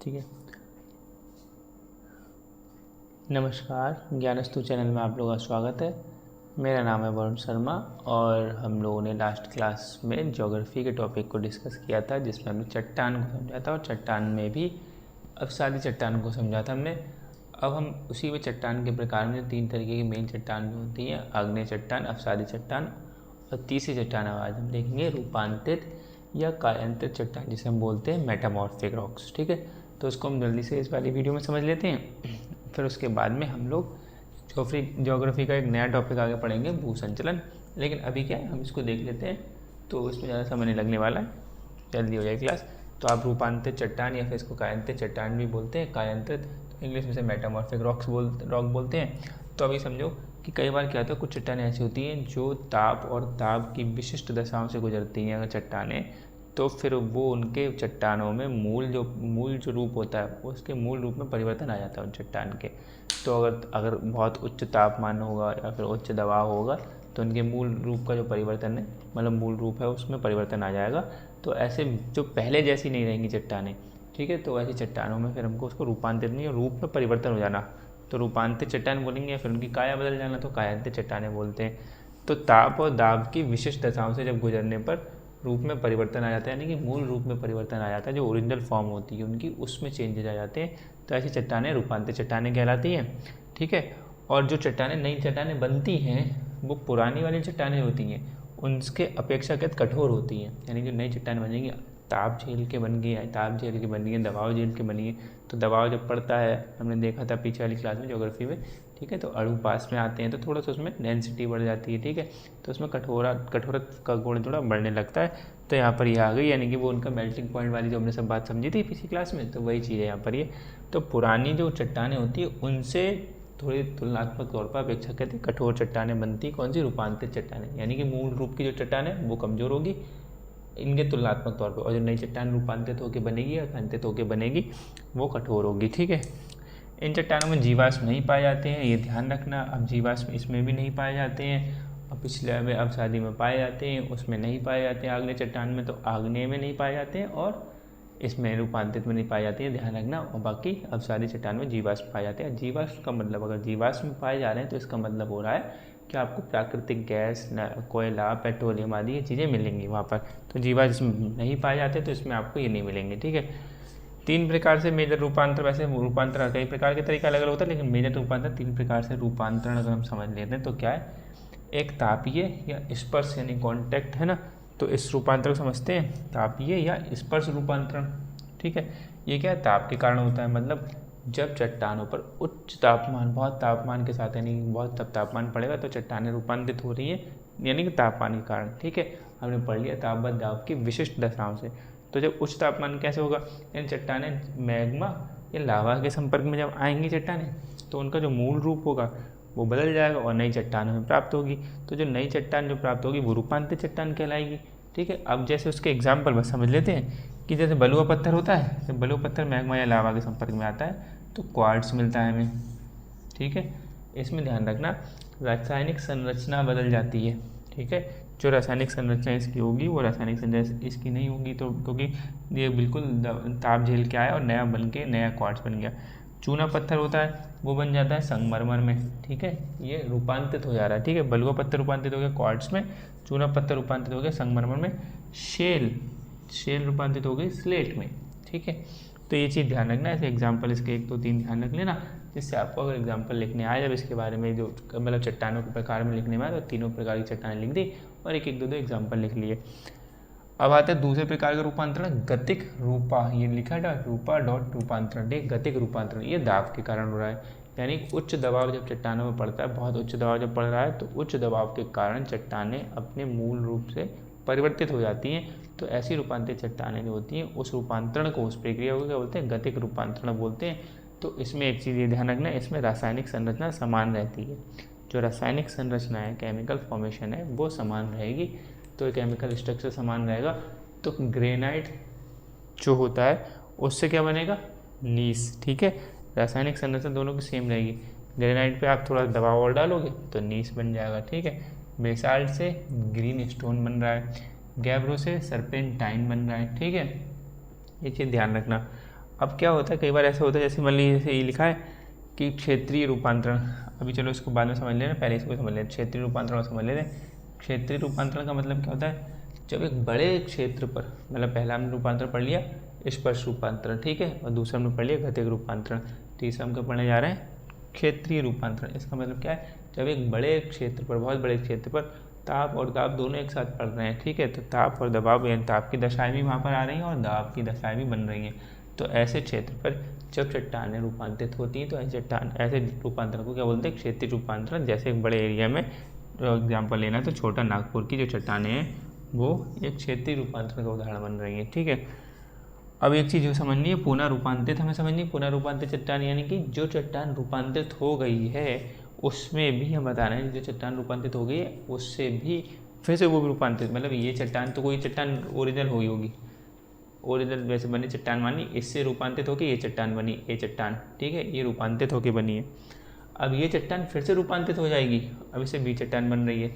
ठीक है। नमस्कार, ज्ञानस्तु चैनल में आप लोगों का स्वागत है। मेरा नाम है वरुण शर्मा और हम लोगों ने लास्ट क्लास में ज्योग्राफी के टॉपिक को डिस्कस किया था, जिसमें हमने चट्टान को समझा था और चट्टान में भी अवसादी चट्टान को समझा था हमने। अब हम उसी में चट्टान के प्रकार में 3 तरीके की मेन चट्टान होती हैं, आग्नेय चट्टान, अवसादी चट्टान और तीसरी चट्टान आज हम देखेंगे रूपांतरित या कायांतरित चट्टान, जिसे हम बोलते हैं मेटामॉर्फिक रॉक्स। ठीक है, तो उसको हम जल्दी से इस वाली वीडियो में समझ लेते हैं। फिर उसके बाद में हम लोग ज्योग्राफी का एक नया टॉपिक आगे पढ़ेंगे, भू संचलन। लेकिन अभी क्या है, हम इसको देख लेते हैं, तो इसमें ज़्यादा समय नहीं लगने वाला है, जल्दी हो जाएगी क्लास। तो आप रूपांतरित चट्टान या फिर इसको कायांतरित चट्टान भी बोलते हैं, कायांतरित तो इंग्लिश में से मेटामॉर्फिक रॉक बोलते हैं। तो अभी समझो कि कई बार क्या होता है, कुछ चट्टानें ऐसी होती हैं जो ताप और दाब की विशिष्ट दशाओं से गुजरती हैं अगर चट्टानें, तो फिर वो उनके चट्टानों में मूल जो रूप होता है उसके मूल रूप में परिवर्तन आ जाता है उन चट्टान के। तो अगर बहुत उच्च तापमान होगा या फिर उच्च दबाव होगा तो उनके मूल रूप का जो परिवर्तन है, मतलब मूल रूप है, उसमें परिवर्तन आ जाएगा। तो ऐसे जो पहले जैसी नहीं रहेंगी चट्टानें, ठीक है, तो ऐसी चट्टानों में फिर हमको उसको रूपांतरित नहीं, रूप में परिवर्तन हो जाना, तो रूपांतरित चट्टान बोलेंगे, या फिर उनकी काया बदल जाना तो कायांतरित चट्टानें बोलते हैं। तो ताप और दाब की विशिष्ट दशाओं से जब गुजरने पर रूप में परिवर्तन आ जाता है, यानी कि मूल रूप में परिवर्तन आ जाता है, जो ओरिजिनल फॉर्म होती है उनकी, उसमें चेंजेज आ जाते हैं, तो ऐसी चट्टानें रूपांतरित चट्टानें कहलाती हैं। ठीक है, और जो चट्टानें नई चट्टानें बनती हैं वो पुरानी वाली चट्टानें होती हैं उनके अपेक्षाकृत कठोर होती हैं, यानी जो नई चट्टानें बनेंगी ताप झेल के बन गई है, ताप झेल के बनी है, दबाव झेल के बनी है। तो दबाव जब पड़ता है, हमने देखा था पीछे वाली क्लास में ज्योग्राफी में, ठीक है, तो अणु पास में आते हैं तो थोड़ा सा उसमें डेंसिटी बढ़ जाती है। ठीक है, तो उसमें कठोरत का गुण थोड़ा बढ़ने लगता है। तो यहाँ पर ये आ गई, यानी कि वो उनका मेल्टिंग पॉइंट वाली जो हमने सब बात समझी थी पिछली क्लास में, तो वही चीज़ है यहाँ पर ये। तो पुरानी जो चट्टानें होती है उनसे थोड़ी तुलनात्मक तौर पर अपेक्षाकृत कठोर चट्टानें बनती, कौन सी? रूपांतरित चट्टानें, यानी कि मूल रूप की जो चट्टान है वो कमज़ोर होगी इनके तुलनात्मक तौर पर, और जो नई चट्टान रूपांतरित होकर बनेगी या कांतित होकर बनेगी वो कठोर होगी। ठीक है, इन चट्टानों में जीवाश्म नहीं पाए जाते हैं, ये ध्यान रखना। अब जीवाश्म इसमें भी नहीं पाए जाते हैं, और पिछले में अवसादी में पाए जाते हैं, उसमें नहीं पाए जाते हैं। आग्नेय चट्टान में तो आग्नेय में नहीं पाए जाते हैं और इसमें रूपांतरित में नहीं पाए जाती है, ध्यान रखना। और बाकी अवसादी चट्टान में जीवाश्म पाए जाते हैं। जीवाश्म का मतलब, अगर जीवाश्म पाए जा रहे हैं तो इसका मतलब हो रहा है कि आपको प्राकृतिक गैस, कोयला, पेट्रोलियम आदि ये चीज़ें मिलेंगी वहाँ पर। तो जीवाश्म नहीं पाए जाते तो इसमें आपको ये नहीं मिलेंगे। ठीक है, 3 प्रकार से मेजर रूपांतर, वैसे रूपांतरण कई प्रकार के तरीका अलग अलग होता है, लेकिन मेजर रूपांतर 3 प्रकार से रूपांतरण अगर हम समझ लेते हैं तो क्या है, एक तापीय या स्पर्श यानी कॉन्टैक्ट है ना, तो इस रूपांतरण को समझते हैं, तापीय या स्पर्श रूपांतरण। ठीक है, ये क्या है, ताप के कारण होता है, मतलब जब चट्टानों पर उच्च तापमान, बहुत तापमान के साथ, यानी बहुत तब तापमान पड़ेगा तो चट्टानें रूपांतरित हो रही है, यानी कि तापमान के कारण। ठीक है, हमने पढ़ लिया ताप व दाब की विशिष्ट दशाओं से। तो जब उच्च तापमान कैसे होगा, इन चट्टानें मैग्मा या लावा के संपर्क में जब आएंगी चट्टानें, तो उनका जो मूल रूप होगा वो बदल जाएगा और नई चट्टान हमें प्राप्त होगी। तो जो नई चट्टान जो प्राप्त होगी वो रूपांतरित चट्टान कहलाएगी। ठीक है, अब जैसे उसके एग्जाम्पल बस समझ लेते हैं कि जैसे बलुआ पत्थर होता है, जब बलुआ पत्थर मैग्मा या लावा के संपर्क में आता है तो क्वार्ट्स मिलता है हमें। ठीक है, इसमें ध्यान रखना रासायनिक संरचना बदल जाती है। ठीक है, जो रासायनिक संरचना इसकी होगी वो रासायनिक संरचना इसकी नहीं होगी, तो क्योंकि ये बिल्कुल ताप झेल के आया और नया बन के नया क्वार्ट्स बन गया। चूना पत्थर होता है वो बन जाता है संगमरमर में। ठीक है, ये रूपांतरित हो जा रहा है। ठीक है, बलुआ पत्थर रूपांतरित हो गया क्वार्ट्स में, चूना पत्थर रूपांतरित हो गया संगमरमर में, शेल रूपांतरित हो गई स्लेट में। ठीक है, तो ये चीज़ ध्यान रखना। ऐसे एग्जाम्पल इसके 1 2 3 ध्यान रख लेना, जिससे आपको अगर एग्जाम्पल लिखने आए जब इसके बारे में, जो मतलब चट्टानों के प्रकार में लिखने में आए, तो तीनों प्रकार की चट्टानें लिख दी और 1 1 2 2 एग्जाम्पल लिख लिए। अब आते हैं दूसरे प्रकार का रूपांतरण, गतिक रूपा। ये लिखा है रूपा डॉट रूपांतरण, गतिक रूपांतरण, ये दाब के कारण हो रहा है, यानी उच्च दबाव जब चट्टानों में पड़ता है, बहुत उच्च दबाव जब पड़ रहा है तो उच्च दबाव के कारण चट्टानें अपने मूल रूप से परिवर्तित हो जाती हैं। तो ऐसी रूपांतरित चट्टानें जो होती हैं उस रूपांतरण को, उस प्रक्रिया को क्या बोलते हैं, गतिक रूपांतरण बोलते हैं। तो इसमें एक चीज़ ये ध्यान रखना है, इसमें रासायनिक संरचना समान रहती है। जो रासायनिक संरचना है, केमिकल फॉर्मेशन है, वो समान रहेगी। तो केमिकल स्ट्रक्चर समान रहेगा तो ग्रेनाइट जो होता है उससे क्या बनेगा, नीस। ठीक है, रासायनिक संरचना दोनों की सेम रहेगी। ग्रेनाइट पे आप थोड़ा दबाव और डालोगे तो नीस बन जाएगा। ठीक है, बेसाल्ट से ग्रीन स्टोन बन रहा है, गैब्रो से सरपेंटाइन बन रहा है। ठीक है, ये चीज़ ध्यान रखना। अब क्या होता है, कई बार ऐसा होता है जैसे मान लीजिए जैसे ये लिखा है कि क्षेत्रीय रूपांतरण, अभी चलो इसको बाद में समझ लेना, पहले इसको समझ लें। क्षेत्रीय रूपांतरण समझ लेते हैं। क्षेत्रीय रूपांतरण का मतलब क्या होता है, जब एक बड़े क्षेत्र पर, मतलब पहला हमने रूपांतरण पढ़ लिया स्पर्श रूपांतरण, ठीक है, और दूसरा हमने पढ़ लिया गतिक रूपांतरण, तीसरा हम क्या पढ़ने जा रहे हैं, क्षेत्रीय रूपांतरण। इसका मतलब क्या है, जब एक बड़े क्षेत्र पर, बहुत बड़े क्षेत्र पर ताप और दाब दोनों एक साथ पड़ रहे हैं, ठीक है, तो ताप और दबाव यानी ताप की दशाएं भी वहाँ पर आ रही हैं और दाब की दशाएं भी बन रही हैं। तो ऐसे क्षेत्र पर जब चट्टानें रूपांतरित होती हैं तो ऐसे रूपांतरण को क्या बोलते हैं, क्षेत्रीय रूपांतरण। जैसे एक बड़े एरिया में एग्जाम्पल लेना है तो छोटा नागपुर की जो चट्टानें हैं वो एक क्षेत्रीय रूपांतरण का उदाहरण बन रही हैं, ठीक है। अब एक चीज़ जो समझनी है, पुनः रूपांतरित हमें समझनी है। पुनः रूपांतरित चट्टान यानी कि जो चट्टान रूपांतरित हो गई है उसमें भी हम बता रहे हैं, जो चट्टान रूपांतरित हो गई है उससे भी फिर से वो भी रूपांतरित, मतलब ये चट्टान तो कोई चट्टान ओरिजिनल हुई होगी, ओरिजिनल वैसे बनी चट्टान मानी, इससे रूपांतरित होकर ये चट्टान बनी, ये चट्टान, ठीक है, ये रूपांतरित होकर बनी है। अब ये चट्टान फिर से रूपांतरित हो जाएगी, अब इससे बी चट्टान बन रही है,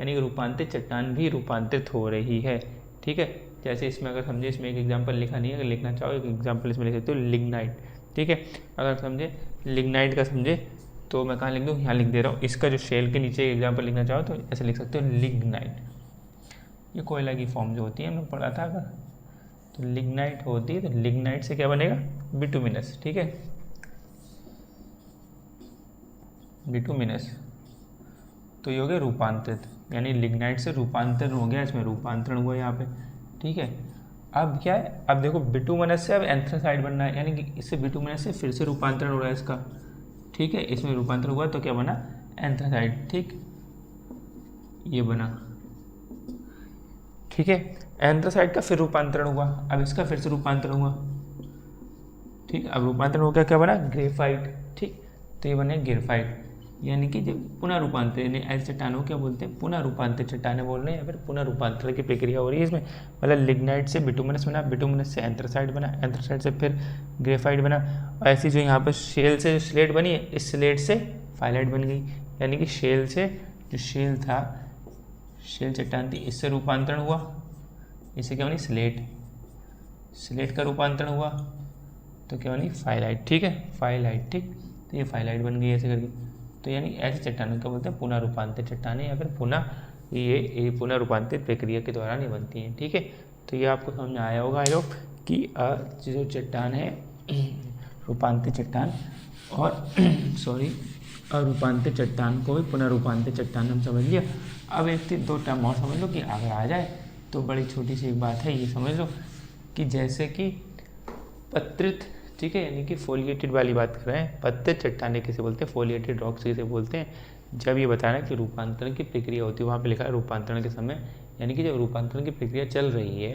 यानी कि रूपांतरित चट्टान भी रूपांतरित हो रही है, ठीक है। जैसे इसमें अगर समझे, इसमें एक एग्जांपल लिखा नहीं है, अगर लिखना चाहो एक एग्जांपल इसमें लिख सकते हो, लिग्नाइट, ठीक है। अगर समझे लिग्नाइट का समझे तो मैं कहाँ लिख दूँ, यहाँ लिख दे रहा हूँ। इसका जो शेल के नीचे एग्जाम्पल लिखना चाहो तो ऐसे लिख सकते हो, लिग्नाइट। ये कोयला की फॉर्म जो होती है हमने पढ़ा था अगर, तो लिग्नाइट होती है, तो लिग्नाइट से क्या बनेगा, बिटुमिनस, ठीक है, बिटुमिनस। तो ये हो गया रूपांतरित, यानी लिग्नाइट से रूपांतरण हो गया, इसमें रूपांतरण हुआ यहाँ पे, ठीक है। अब क्या है, अब देखो बिटुमिनस से अब एंथ्रासाइड बनना है, यानी कि इससे बिटुमिनस से फिर से रूपांतरण हो रहा है इसका, ठीक है, इसमें रूपांतरण हुआ तो क्या बना, एंथ्रासाइड, ठीक, ये बना, ठीक है। एंथ्रासाइड का फिर रूपांतरण हुआ, अब इसका फिर से रूपांतरण हुआ, ठीक, अब रूपांतरण हो गया, क्या बना, ग्रेफाइट, ठीक, तो ये बने ग्रेफाइट, यानी कि जब पुनः रूपांतरण, यानी ऐसे चट्टानों क्या बोलते हैं, पुनः रूपांतरित चट्टानें बोल रहे हैं, या फिर पुनः रूपांतरण की प्रक्रिया हो रही है इसमें, मतलब लिग्नाइट से बिटुमिनस बना, बिटुमिनस से एंथ्रासाइड बना, एंथ्रासाइड से फिर ग्रेफाइट बना, और ऐसी जो यहाँ पर शेल से जो स्लेट बनी है, इस स्लेट से फाइलाइट बन गई, यानी कि शेल से जो शेल था, शेल चट्टान थी, इससे रूपांतरण हुआ, इससे क्या बनी, स्लेट, स्लेट का रूपांतरण हुआ तो क्या बनी, फाइलाइट, ठीक है, फाइलाइट, ठीक, तो ये फाइलाइट बन गई ऐसे करके। तो यानी ऐसे चट्टानों क्या बोलते हैं, पुनः रूपांतरित चट्टानें, या फिर पुनः ये पुनः रूपांतरित प्रक्रिया के दौरान ही बनती हैं, ठीक है। तो ये आपको समझ में आया होगा आई होप कि जो चट्टान है रूपांतरित चट्टान और सॉरी अरूपांतरित चट्टान को भी पुनः रूपांतरित चट्टान हम समझ लिया। अब एक दो टर्म और समझ लो कि अगर आ जाए तो बड़ी छोटी सी एक बात है, ये समझ लो कि जैसे कि पत्रित, ठीक है, यानी कि फोलिएटेड वाली बात कर रहे हैं, पत्रित चट्टानें किसे बोलते हैं, फोलिएटेड रॉक्स किसे बोलते हैं। जब ये बताना कि रूपांतरण की प्रक्रिया होती है, वहाँ पे लिखा है रूपांतरण के समय, यानी कि जब रूपांतरण की प्रक्रिया चल रही है,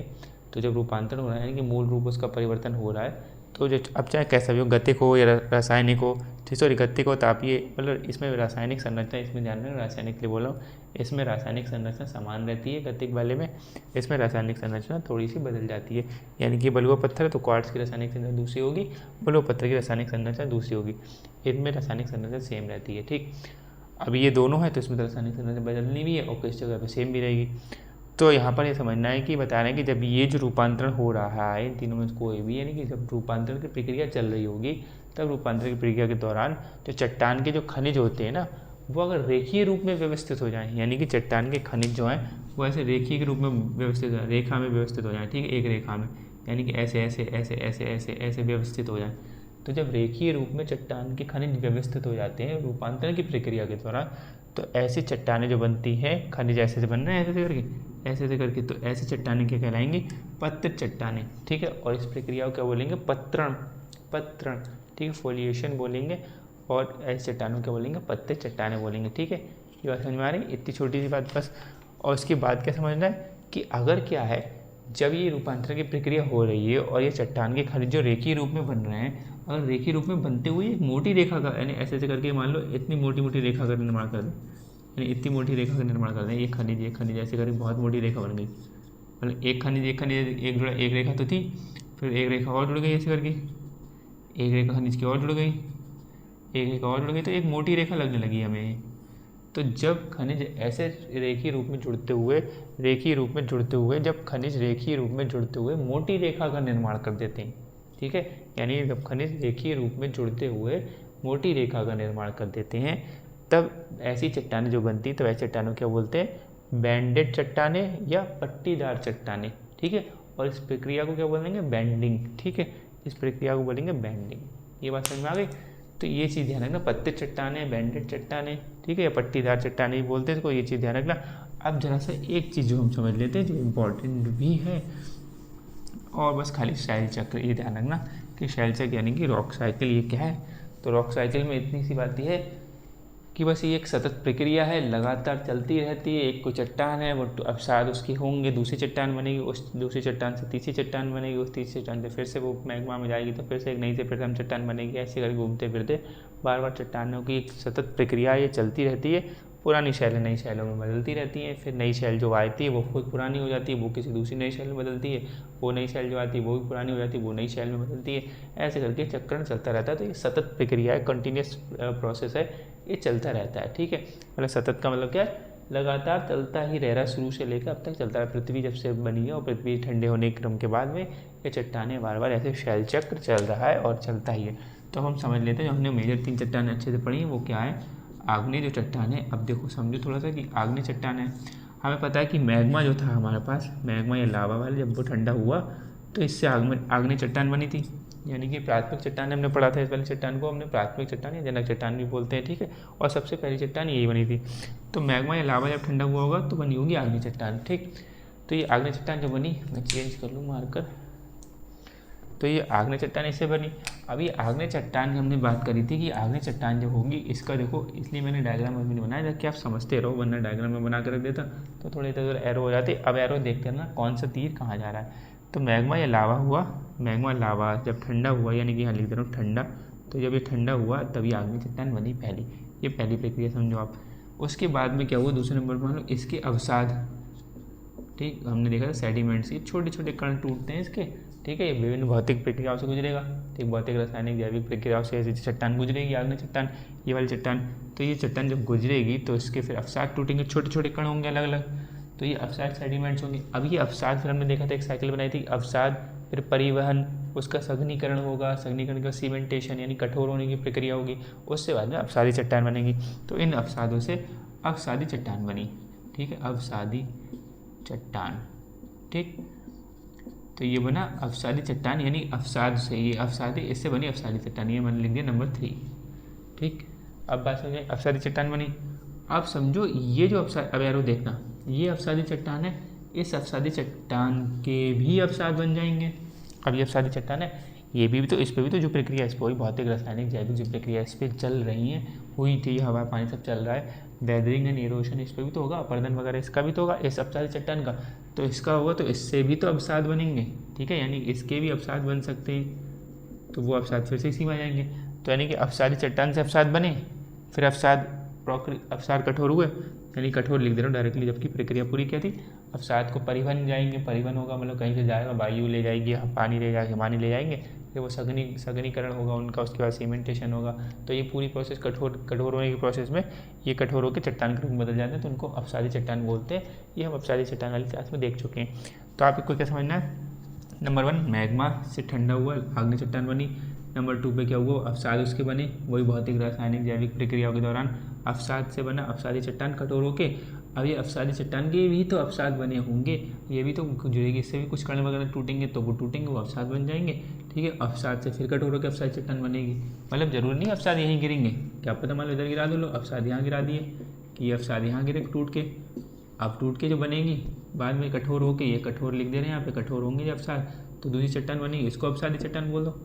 तो जब रूपांतरण हो रहा है यानी कि मूल रूप उसका परिवर्तन हो रहा है, तो जो अब चाहे कैसा भी हो, गतिक हो या रासायनिक हो, ठीक, सॉरी गतिक हो तापीय, मतलब इसमें रासायनिक संरचना, इसमें ध्यान में रासायनिक के लिए बोल रहा हूँ, इसमें रासायनिक संरचना समान रहती है गतिक वाले में, इसमें रासायनिक संरचना थोड़ी सी बदल जाती है, यानी कि बलुआ पत्थर है तो क्वार्ट्ज की रासायनिक संरचना दूसरी होगी, बलुआ पत्थर की रासायनिक संरचना दूसरी होगी, इनमें रासायनिक संरचना सेम रहती है, ठीक। अब ये दोनों है तो इसमें रासायनिक संरचना बदलनी भी है और किस जगह पर सेम भी रहेगी। तो यहाँ पर ये समझना है कि बता रहे हैं कि जब ये जो रूपांतरण हो रहा है इन तीनों में से कोई भी, यानी कि जब रूपांतरण की प्रक्रिया चल रही होगी, तब रूपांतरण की प्रक्रिया के दौरान जो चट्टान के जो खनिज होते हैं ना, वो अगर रेखीय रूप में व्यवस्थित हो जाएं, यानी कि चट्टान के खनिज जो हैं वो ऐसे रेखीय के रूप में व्यवस्थित हो जाए, रेखा में व्यवस्थित हो जाए, ठीक है, एक रेखा में, यानी कि ऐसे ऐसे ऐसे ऐसे ऐसे ऐसे व्यवस्थित हो जाए। तो जब रेखीय रूप में चट्टान के खनिज व्यवस्थित हो जाते हैं रूपांतरण की प्रक्रिया के दौरान, तो ऐसी चट्टानें जो बनती हैं, खनिज ऐसे से बन रहे हैं ऐसे से करके, तो ऐसी चट्टानें क्या कहलाएंगी, पत्रित चट्टानें, ठीक है। और इस प्रक्रिया को क्या बोलेंगे, पत्रण, पत्रण, ठीक है, फोलिएशन बोलेंगे, और ऐसी चट्टानों क्या बोलेंगे, पत्रित चट्टानें बोलेंगे, ठीक है। ये बात समझ में आ रही है, इतनी छोटी सी बात बस। और उसके बाद क्या समझना है कि अगर क्या है, जब ये रूपांतरण की प्रक्रिया हो रही है और ये चट्टान के खनिज जो रेखीय रूप में बन रहे हैं, अगर रेखीय रूप में बनते हुए एक मोटी रेखा का, यानी ऐसे ऐसे करके मान लो इतनी मोटी मोटी रेखा का निर्माण कर दें, यानी इतनी मोटी रेखा का निर्माण कर दें, एक खनिज ऐसे करके बहुत मोटी रेखा बन गई, मतलब एक खनिज एक जुड़ा, एक रेखा तो थी, फिर एक रेखा और जुड़ गई ऐसे करके, एक रेखा खनिज की और जुड़ गई, एक रेखा और जुड़ गई, तो एक मोटी रेखा लगने लगी हमें। तो जब खनिज ऐसे रेखीय रूप में जुड़ते हुए जब खनिज रेखीय रूप में जुड़ते हुए मोटी रेखा का निर्माण कर देते हैं, ठीक है, यानी जब खनिज रेखीय रूप में जुड़ते हुए मोटी रेखा का निर्माण कर देते हैं तब ऐसी चट्टानें जो बनती हैं, तो ऐसी चट्टानों क्या बोलते हैं, बैंडेड चट्टानें या पट्टीदार चट्टानें। ठीक है, और इस प्रक्रिया को क्या बोलेंगे, बैंडिंग। ठीक है, इस प्रक्रिया को बोलेंगे बैंडिंग। ये बात समझ में आ गई। तो ये चीज़ ध्यान रखना, पत्ते चट्टानें, बैंडेड चट्टानें, ठीक है, या पट्टीदार चट्टानें बोलते हैं इसको, ये चीज़ ध्यान रखना। अब जरा सा एक चीज़ जो हम समझ लेते हैं जो इम्पोर्टेंट भी है, और बस खाली शैल चक्र, ये ध्यान रखना कि शैल चक्र यानी कि रॉक साइकिल, ये क्या है। तो रॉक साइकिल में इतनी सी बात है कि बस ये एक सतत प्रक्रिया है, लगातार चलती रहती है। एक कोई चट्टान है, वो अवसाद उसके होंगे, दूसरी चट्टान बनेगी, उस दूसरी चट्टान से तीसरी चट्टान बनेगी, उस तीसरी चट्टान से फिर से वो मैग्मा में जाएगी, तो फिर से एक नई से फिर हम चट्टान बनेगी। ऐसे करके घूमते फिरते बार बार चट्टानों की एक सतत प्रक्रिया ये चलती रहती है। पुरानी शैलें नई शैलों में बदलती रहती हैं, फिर नई शैल जो आती है वो खुद पुरानी हो जाती है, वो किसी दूसरी नई शैल में बदलती है, वो नई शैल जो आती है वो भी पुरानी हो जाती है, वो नई शैल में बदलती है। ऐसे करके चक्रण चलता रहता है। तो ये सतत प्रक्रिया है, कंटिन्यूस प्रोसेस है, ये चलता रहता है। ठीक है, मतलब सतत का मतलब क्या है, लगातार चलता ही रह रहा है, शुरू से लेकर अब तक चलता है। पृथ्वी जब से बनी है और पृथ्वी ठंडे होने के क्रम के बाद में ये चट्टानें बार बार ऐसे शैल चक्र चल रहा है और चलता ही है। तो हम समझ लेते हैं, जो हमने मेजर 3 चट्टानें अच्छे से पढ़ी हैं वो क्या है, आग्नेय जो चट्टान है। अब देखो समझो थोड़ा सा कि आग्नेय चट्टान है, हमें पता है कि मैग्मा जो था हमारे पास, मैग्मा या लावा वाला, जब वो ठंडा हुआ तो इससे आग्नेय चट्टान बनी थी। यानी कि प्राथमिक चट्टान हमने पढ़ा था, इस वाली चट्टान को हमने प्राथमिक चट्टान या जनक चट्टान भी बोलते हैं। ठीक है, और सबसे पहली चट्टान यही बनी थी। तो मैग्मा या लावा जब ठंडा हुआ होगा तो बनी होगी आग्नेय चट्टान। ठीक, तो ये आग्नेय चट्टान जो बनी, मैं चेंज कर लूँ मार्कर, तो ये आग्नेय चट्टान इससे बनी। अभी आग्नेय चट्टान की हमने बात करी थी कि आग्नेय चट्टान जब होगी, इसका देखो, इसलिए मैंने डायग्राम अभी नहीं बनाया ताकि आप समझते रहो, वरना डायग्राम में बना कर रख देता तो थोड़े इधर उधर एरो हो जाते। अब एरो देखते हैं ना कौन सा तीर कहाँ जा रहा है। तो मैग्मा या लावा हुआ, मैग्मा लावा जब ठंडा हुआ, यानी कि यहाँ लिख दे रहा हूँ ठंडा, तो जब ये ठंडा हुआ तभी आग्नेय चट्टान बनी पहली। ये पहली प्रक्रिया समझो आप। उसके बाद में क्या हुआ, दूसरे नंबर पर मान लो इसके अवसाद। ठीक, हमने देखा था सेडिमेंट्स, ये छोटे छोटे कण टूटते हैं इसके। ठीक है, ये विभिन्न भौतिक प्रक्रियाओं से गुजरेगा। ठीक, भौतिक, रासायनिक, जैविक प्रक्रियाओं से ऐसी चट्टान गुजरेगी, आग्नेय चट्टान, ये वाली चट्टान। तो ये चट्टान जब गुजरेगी तो इसके फिर अवसाद टूटेंगे, छोटे छोटे कण होंगे अलग अलग, तो ये अवसाद सेडिमेंट्स होंगे। अब ये अवसाद, फिर हमने देखा था एक साइकिल बनाई थी, अवसाद, फिर परिवहन, उसका सघनीकरण होगा, सघनीकरण का सीमेंटेशन यानी कठोर होने की प्रक्रिया होगी, उससे बाद में अवसादी चट्टान बनेगी। तो इन अवसादों से अवसादी चट्टान बनी। ठीक है, अवसादी चट्टान। ठीक, तो ये बना अवसादी चट्टान, यानी अवसाद से, ये अवसादी, इससे बनी अवसादी चट्टान। ये मैंने लिख दिया नंबर 3। ठीक, अब बात समझे, अवसादी चट्टान बनी। अब समझो ये जो अवसाद, अब एरो देखना, ये अवसादी चट्टान है, इस अवसादी चट्टान के भी अवसाद बन जाएंगे। अब ये अवसादी चट्टान है, ये भी तो, इस पर भी तो जो प्रक्रिया, इस पर भी भौतिक, रासायनिक, जैविक जो प्रक्रिया इस पर चल रही हैं, हुई थी, हवा पानी सब चल रहा है, वेदरिंग एंड इरोशन इस पर भी तो होगा, अपर्दन वगैरह इसका भी तो होगा, इस अवसादी चट्टान का। तो इसका होगा तो इससे भी तो अवसाद बनेंगे। ठीक है, यानी इसके भी अवसाद बन सकते हैं, तो वो अवसाद फिर से इसी में आ जाएंगे। तो यानी कि अवसादी चट्टान से अवसाद बने, फिर अवसाद कठोर हुए, यानी कठोर लिख दे रहा हूँ डायरेक्टली, जबकि प्रक्रिया पूरी क्या थी, अवसाद को परिवहन जाएंगे, परिवहन होगा मतलब कहीं से जाएगा, वायु ले जाएगी, पानी ले जाएगी, पानी ले जाएंगे, फिर वो सघनीकरण होगा उनका, उसके बाद सीमेंटेशन होगा। तो ये पूरी प्रोसेस कठोर होने की प्रोसेस में ये कठोर होकर चट्टान के रूप में बदल जाते हैं, तो उनको अवसादी चट्टान बोलते हैं। ये हम अवसादी चट्टान वाली क्लास में देख चुके हैं। तो आप इसको क्या समझना है, नंबर 1 मैग्मा से ठंडा हुआ आग्नेय चट्टान बनी। नंबर 2 पे क्या हुआ, अवसाद उसके बने, वही भौतिक, रासायनिक, जैविक प्रक्रियाओं के दौरान अवसाद से बना अवसादी चट्टान कठोर होके। अब ये अवसादी चट्टान के भी तो अवसाद बने होंगे, ये भी तो जुड़ेगी, इससे भी कुछ कण वगैरह टूटेंगे, तो वो टूटेंगे, वो अवसाद बन जाएंगे। ठीक है, अवसाद से फिर कठोर होकर अवसादी चट्टान बनेगी। मतलब जरूरी नहीं अवसाद यहीं गिरेंगे, क्या पता मान लो इधर गिरा दो, लो अवसाद यहाँ गिरा दिए कि ये अवसाद यहाँ गिरे टूट के। अब टूट के जो बनेगी बाद में कठोर होके, ये कठोर लिख दे रहे हैं यहाँ पे, कठोर होंगे जब अवसाद, तो दूसरी चट्टान बनेगी, इसको अवसादी चट्टान बोल दो।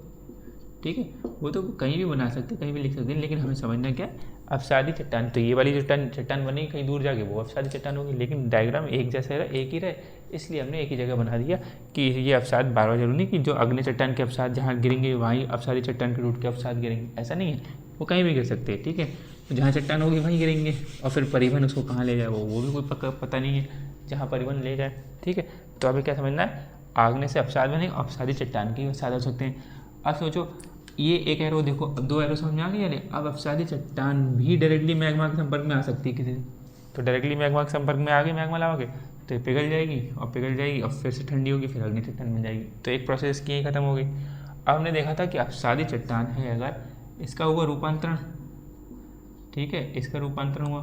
ठीक है, वो तो कहीं भी बना सकते, कहीं भी लिख सकते हैं, लेकिन हमें समझना क्या, अवसादी चट्टान। तो ये वाली चट्टान बनेगी कहीं दूर जाके, वो अवसादी चट्टान होगी, लेकिन डायग्राम एक जैसा रहा, एक ही रहे, इसलिए हमने एक ही जगह बना दिया कि ये अवसाद बार बार जरूरी नहीं कि जो अग्नि चट्टान के अवसाद जहाँ गिरेंगे वहीं अवसादी चट्टान के टूट के अवसाद गिरेंगे, ऐसा नहीं है, वो कहीं भी गिर सकते हैं। ठीक है, तो जहाँ चट्टान होगी वहीं गिरेंगे, और फिर परिवहन उसको कहाँ ले जाए वो भी कोई पता नहीं है, जहाँ परिवहन ले जाए। ठीक है, तो अभी क्या समझना है, आग्नेय से अवसाद बने, अवसादी चट्टान के अवसाद हो सकते हैं। अब सोचो, ये एक एरो देखो, अब 2 एरो समझ में आ गई यानी। अब अवसादी चट्टान भी डायरेक्टली मैग्मा के संपर्क में आ सकती है किसी से, तो डायरेक्टली मैग्मा के संपर्क में आ गई मैग्मा लावा के, तो पिघल जाएगी और फिर से ठंडी होगी, फिर अग्नि चट्टान बन जाएगी। तो एक प्रोसेस की ही खत्म हो गई। अब हमने देखा था कि अवसादी चट्टान है, अगर इसका हुआ रूपांतरण, ठीक है, इसका रूपांतरण हुआ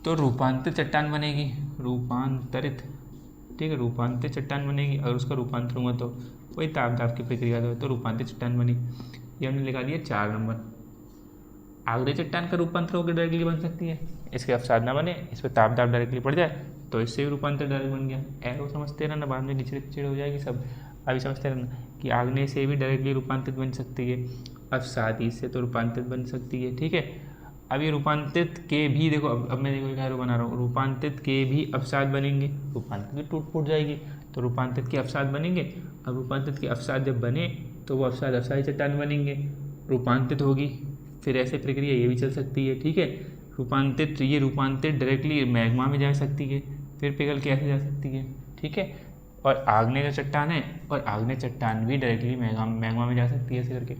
तो रूपांतरित चट्टान बनेगी, रूपांतरित, ठीक है, रूपांतरित चट्टान बनेगी। अगर उसका रूपांतरण हुआ तो वही ताप दाब की प्रक्रिया तो रूपांतरित चट्टान बनी। ये हमने लिखा दिया 4 नंबर। आगरे चट्टान का रूपांतर होकर डायरेक्टली बन सकती है, इसके अवसाद ना बने, इस पर ताप दाब डायरेक्टली पड़ जाए तो इससे भी रूपांतर डायरेक्ट बन गया। एरो समझते रहना, बाद में कीचड़ कीचड़ हो जाएगी सब। अभी समझते रहना कि आग्नेय से भी डायरेक्टली रूपांतरित बन सकती है, अवसादी से तो रूपांतरित बन सकती है, ठीक है। अब ये रूपांतरित के भी देखो, अब मैं देखो एक एरो बना रहा हूँ, रूपांतरित के भी अवसाद बनेंगे, रूपांतरित भी टूट फूट जाएगी तो रूपांतरित के अवसाद बनेंगे। अब रूपांतरित के अवसाद जब बने तो वो अवसाद अवसादी चट्टान बनेंगे, रूपांतरित होगी, फिर ऐसे प्रक्रिया ये भी चल सकती है, ठीक है। रूपांतरित, ये रूपांतरित डायरेक्टली मैग्मा में जा सकती है, फिर पिघल के ऐसे जा सकती है, ठीक है। और आग्नेय जो चट्टान है, और आग्नेय चट्टान भी डायरेक्टली मैग्मा में जा सकती है, ऐसे करके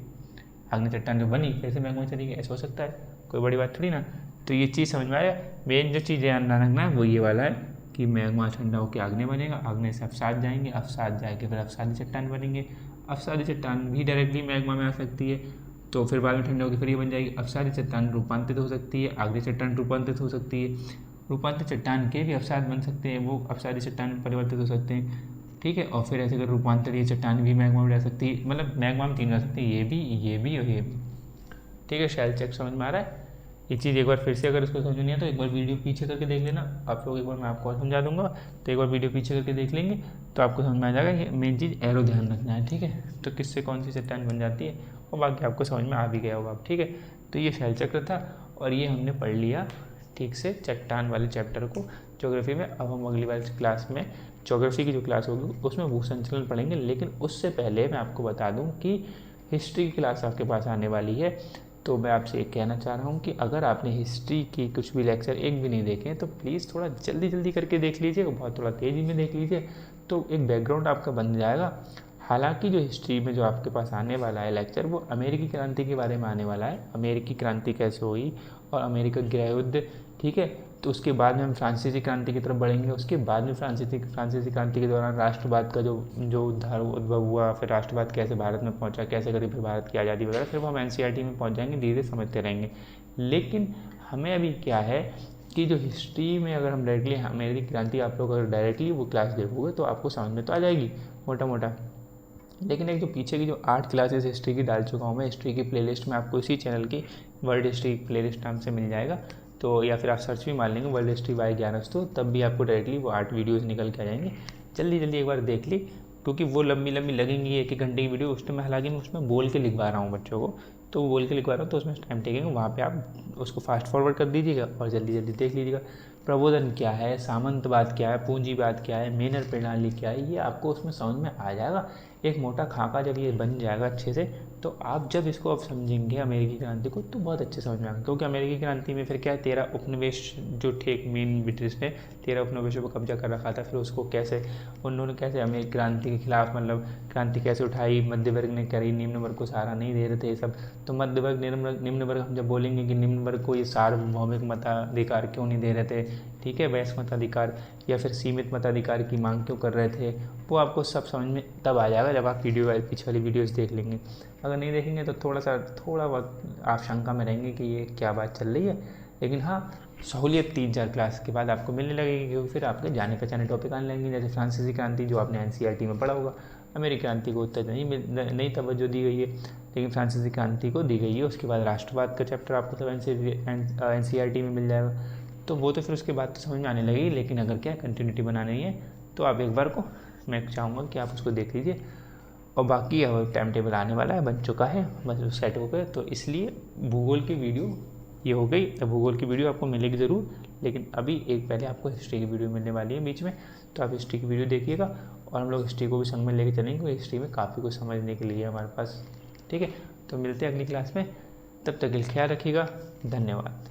आग्नेय चट्टान जो बनी फिर से मैग्मा में चली गई, ऐसा हो सकता है, कोई बड़ी बात थोड़ी ना। तो ये चीज़ समझ में आया। मेन जो चीज़ ध्यान रखना है वो ये वाला है कि मैग्मा ठंडा होकर आग्नेय बनेगा, आग्नेय से अवसाद जाएंगे, अवसाद जाएंगे फिर अवसादी चट्टान बनेंगे, अवसादी चट्टान भी डायरेक्टली मैग्मा में आ सकती है, तो फिर बाद में ठंडा होकर फिर ये बन जाएगी। अवसादी चट्टान रूपांतरित हो सकती है, आग्नेय चट्टान रूपांतरित हो सकती है, रूपांतरित चट्टान के भी अवसाद बन सकते हैं, वो अवसादी चट्टान में परिवर्तित हो सकते हैं, ठीक है। और फिर ऐसे अगर रूपांतरित चट्टान भी मैग्मा में जा सकती है, मतलब मैग्मा में 3 जा सकती है, ये भी और ये भी, ठीक है। शेल चेक समझ में आ रहा है। ये चीज़ एक बार फिर से अगर इसको समझ नहीं है तो एक बार वीडियो पीछे करके देख लेना आप लोग, एक बार मैं आपको और समझा दूंगा, तो एक बार वीडियो पीछे करके देख लेंगे तो आपको समझ में आ जाएगा। ये मेन चीज़ एरो ध्यान रखना है, ठीक है, तो किससे कौन सी चट्टान बन जाती है, और बाकी आपको समझ में आ भी गया होगा, ठीक है। तो ये शैल चक्र था और ये हमने पढ़ लिया ठीक से चट्टान वाले चैप्टर को ज्योग्राफी में। अब हम अगली वाली क्लास में ज्योग्राफी की जो क्लास होगी उसमें भू संचलन पढ़ेंगे, लेकिन उससे पहले मैं आपको बता दूँ कि हिस्ट्री की क्लास आपके पास आने वाली है। तो मैं आपसे एक कहना चाह रहा हूँ कि अगर आपने हिस्ट्री की कुछ भी लेक्चर एक भी नहीं देखे तो प्लीज़ थोड़ा जल्दी जल्दी करके देख लीजिए, बहुत थोड़ा तेज़ी में देख लीजिए, तो एक बैकग्राउंड आपका बन जाएगा। हालांकि जो हिस्ट्री में जो आपके पास आने वाला है लेक्चर वो अमेरिकी क्रांति के बारे में आने वाला है, अमेरिकी क्रांति कैसे हुई और अमेरिका गृह युद्ध, ठीक है। तो उसके बाद में हम फ्रांसीसी क्रांति की तरफ बढ़ेंगे, उसके बाद में फ्रांसीसी क्रांति के दौरान राष्ट्रवाद का जो उद्भव हुआ, फिर राष्ट्रवाद कैसे भारत में पहुंचा, कैसे करी फिर भारत की आज़ादी वगैरह, फिर वो हम एनसीईआरटी में पहुंच जाएंगे, धीरे समझते रहेंगे। लेकिन हमें अभी क्या है कि जो हिस्ट्री में अगर हम डायरेक्टली अमेरिकी क्रांति आप लोग अगर डायरेक्टली वो क्लास देखोगे तो आपको समझ में तो आ जाएगी मोटा मोटा, लेकिन एक जो पीछे की जो 8 क्लासेस हिस्ट्री की डाल चुका हूँ मैं, हिस्ट्री की प्लेलिस्ट में आपको इसी चैनल की वर्ल्ड हिस्ट्री प्लेलिस्ट नाम से मिल जाएगा, तो या फिर आप सर्च भी मार लेंगे वर्ल्ड हिस्ट्री बाय ज्ञानस्तु, तब भी आपको डायरेक्टली वो 8 वीडियोज़ निकल के आ जाएंगे। जल्दी जल्दी एक बार देख ली, क्योंकि वो लंबी लंबी लगेंगी 1-1 घंटे की वीडियो, उस टाइम हालांकि मैं उसमें बोल के लिखवा रहा हूँ बच्चों को, तो बोल के लिखवा रहा हूँ तो उसमें टाइम टेकेगा, वहाँ पे आप उसको फास्ट फॉरवर्ड कर दीजिएगा और जल्दी जल्दी देख लीजिएगा। प्रबोधन क्या है, सामंतवाद क्या है, पूंजीवाद क्या है, मेनर प्रणाली क्या है, ये आपको उसमें समझ में आ जाएगा। एक मोटा खाका जब ये बन जाएगा अच्छे से, तो आप जब इसको अब समझेंगे अमेरिकी क्रांति को तो बहुत अच्छे समझ में आएगा, क्योंकि अमेरिकी क्रांति में फिर क्या है 13 उपनिवेश जो थे, मेन ब्रिटिश ने 13 उपनिवेशों पर कब्जा कर रखा था, फिर उसको कैसे उन्होंने कैसे अमेरिकी क्रांति के खिलाफ मतलब क्रांति कैसे उठाई, मध्य वर्ग ने करी, निम्न वर्ग को सहारा नहीं दे रहे थे ये सब। तो मध्य वर्ग निम्न वर्ग हम जब बोलेंगे कि निम्न वर्ग को ये सार्वभौमिक मताधिकार क्यों नहीं दे रहे थे, ठीक है, वैश्य मताधिकार या फिर सीमित मताधिकार की मांग क्यों कर रहे थे, वो आपको सब समझ में तब आ जाएगा जब आप पीछे वाली वीडियोस देख लेंगे। अगर नहीं देखेंगे तो थोड़ा बहुत आप शंका में रहेंगे कि ये क्या बात चल रही है, लेकिन हाँ सहूलियत 3-4 क्लास के बाद आपको मिलने लगेगी, क्योंकि फिर आपके जाने पहचाने टॉपिक आने लगेंगे, जैसे फ्रांसीसी क्रांति जो आपने एनसीईआरटी में पढ़ा होगा। अमेरिकी क्रांति को उतना नहीं तवज्जो दी गई है, लेकिन फ्रांसीसी क्रांति को दी गई है। उसके बाद राष्ट्रवाद का चैप्टर आपको सब एनसीईआरटी में मिल जाएगा, तो वो तो फिर उसके बाद तो समझ में आने लगेगी। लेकिन अगर क्या कंटिन्यूटी बनानी है तो आप एक बार को मैं चाहूँगा कि आप उसको देख लीजिए, और बाकी अब टाइम टेबल आने वाला है, बन चुका है, बस सेट हो गए, तो इसलिए भूगोल की वीडियो ये हो गई। अब भूगोल की वीडियो आपको मिलेगी ज़रूर, लेकिन अभी एक पहले आपको हिस्ट्री की वीडियो मिलने वाली है बीच में, तो आप हिस्ट्री की वीडियो देखिएगा, और हम लोग हिस्ट्री को भी संग में लेके चलेंगे, क्योंकि हिस्ट्री में काफ़ी कुछ समझने के लिए हमारे पास, ठीक है। तो मिलते हैं अगली क्लास में, तब तक ख्याल रखिएगा, धन्यवाद।